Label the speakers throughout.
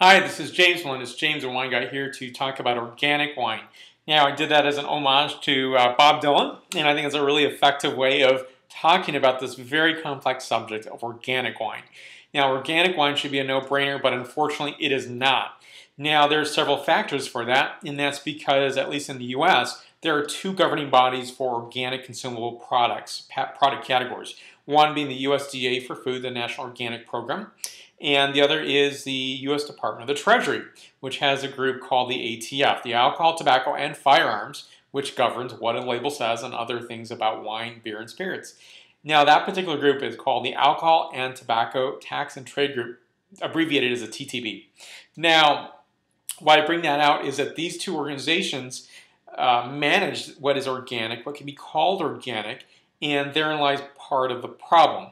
Speaker 1: Hi, this is James Malone. It's James, the Wine Guy, here to talk about organic wine. Now, I did that as an homage to Bob Dylan, and I think it's a really effective way of talking about this very complex subject of organic wine. Now, organic wine should be a no-brainer, but unfortunately, it is not. Now, there are several factors for that, and that's because, at least in the U.S., there are two governing bodies for organic consumable products, product categories. One being the USDA for Food, the National Organic Program, and the other is the U.S. Department of the Treasury, which has a group called the ATF, the Alcohol, Tobacco, and Firearms, which governs what a label says and other things about wine, beer, and spirits. Now, that particular group is called the Alcohol and Tobacco Tax and Trade Group, abbreviated as a TTB. Now, why I bring that out is that these two organizations manage what is organic, what can be called organic, and therein lies part of the problem.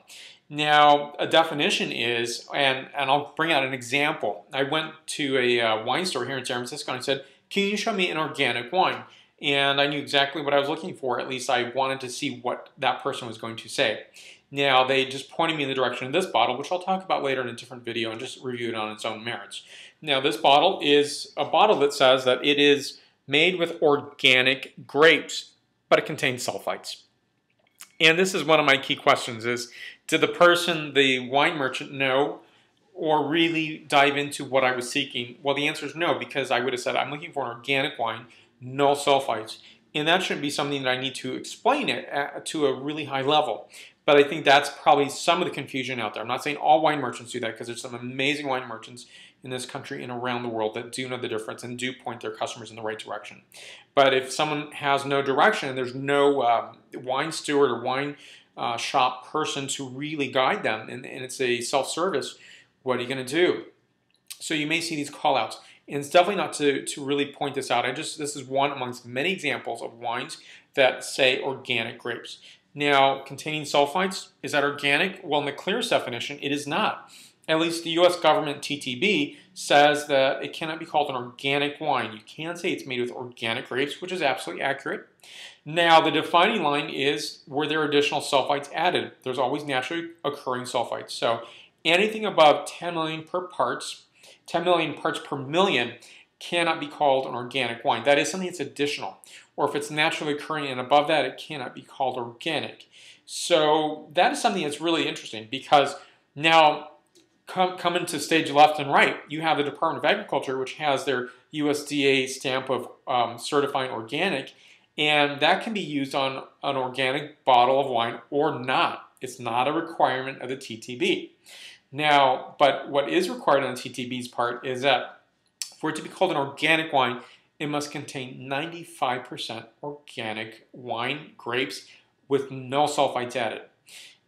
Speaker 1: Now, a definition is, and I'll bring out an example. I went to a wine store here in San Francisco and I said, can you show me an organic wine? And I knew exactly what I was looking for. At least I wanted to see what that person was going to say. Now, they just pointed me in the direction of this bottle, which I'll talk about later in a different video and just review it on its own merits. Now, this bottle is a bottle that says that it is made with organic grapes, but it contains sulfites. And this is one of my key questions is, did the person, the wine merchant, know or really dive into what I was seeking? Well, the answer is no, because I would have said, I'm looking for an organic wine, no sulfites. And that shouldn't be something that I need to explain it to a really high level. But I think that's probably some of the confusion out there. I'm not saying all wine merchants do that, because there's some amazing wine merchants in this country and around the world that do know the difference and do point their customers in the right direction. But if someone has no direction, there's no wine steward or wine shop person to really guide them, and it's a self-service, what are you going to do? So you may see these call-outs. And it's definitely not to really point this out. This is one amongst many examples of wines that say organic grapes. Now, containing sulfites, is that organic? Well, in the clearest definition, it is not. At least the U.S. government TTB says that it cannot be called an organic wine. You can say it's made with organic grapes, which is absolutely accurate. Now, the defining line is, were there additional sulfites added? There's always naturally occurring sulfites. So anything above 10 million parts per million cannot be called an organic wine. That is something that's additional. Or if it's naturally occurring and above that, it cannot be called organic. So that is something that's really interesting, because now coming to stage left and right, you have the Department of Agriculture, which has their USDA stamp of certifying organic, and that can be used on an organic bottle of wine or not. It's not a requirement of the TTB. Now, but what is required on the TTB's part is that for it to be called an organic wine, it must contain 95% organic wine grapes with no sulfites added.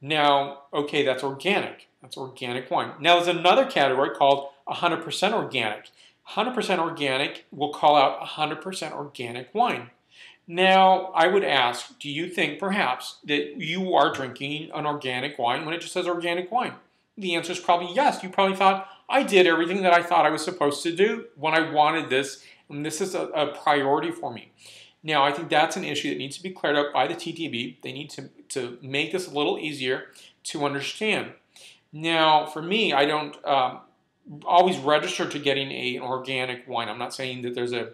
Speaker 1: Now, okay, that's organic. That's organic wine. Now, there's another category called 100% organic. 100% organic will call out 100% organic wine. Now, I would ask, do you think perhaps that you are drinking an organic wine when it just says organic wine? The answer is probably yes. You probably thought, I did everything that I thought I was supposed to do when I wanted this, and this is a priority for me. Now, I think that's an issue that needs to be cleared up by the TTB. They need to make this a little easier to understand. Now, for me, I don't always register to getting an organic wine. I'm not saying that there's a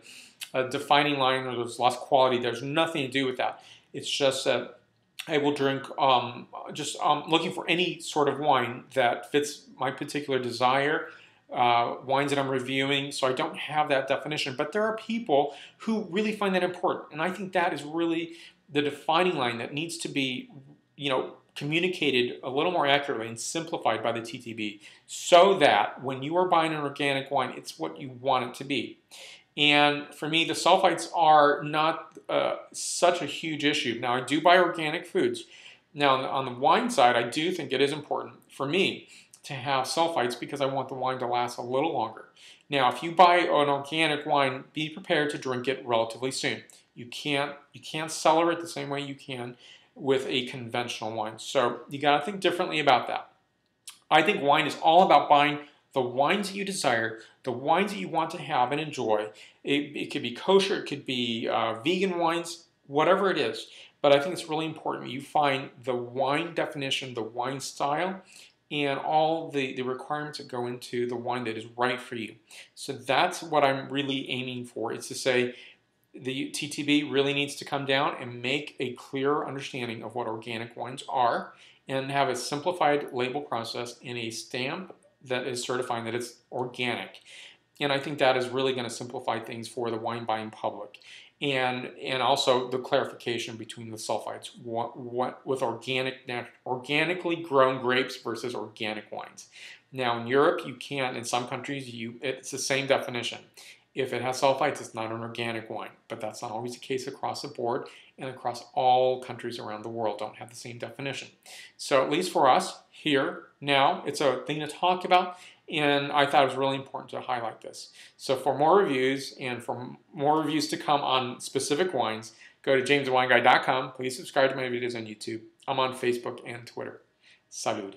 Speaker 1: defining line or there's less quality. There's nothing to do with that. It's just that I will drink looking for any sort of wine that fits my particular desire, wines that I'm reviewing, so I don't have that definition. But there are people who really find that important, and I think that is really the defining line that needs to be, communicated a little more accurately and simplified by the TTB, so that when you are buying an organic wine, it's what you want it to be. And for me, the sulfites are not such a huge issue. Now, I do buy organic foods. Now, on the wine side, I do think it is important for me to have sulfites, because I want the wine to last a little longer. Now, if you buy an organic wine, be prepared to drink it relatively soon. You can't cellar it the same way you can with a conventional wine. So you got to think differently about that. I think wine is all about buying the wines that you desire, the wines that you want to have and enjoy. It could be kosher, it could be vegan wines, whatever it is. But I think it's really important that you find the wine definition, the wine style, and all the requirements that go into the wine that is right for you. So that's what I'm really aiming for. It's to say the TTB really needs to come down and make a clearer understanding of what organic wines are and have a simplified label process and a stamp that is certifying that it's organic. And I think that is really going to simplify things for the wine buying public. And also the clarification between the sulfites, what with organically grown grapes versus organic wines. Now in Europe, you can, in some countries, it's the same definition. If it has sulfites, it's not an organic wine, but that's not always the case across the board, and across all countries around the world don't have the same definition. So at least for us here now, it's a thing to talk about, and I thought it was really important to highlight this. So for more reviews and for more reviews to come on specific wines, go to jamesthewineguy.com. Please subscribe to my videos on YouTube. I'm on Facebook and Twitter. Salud.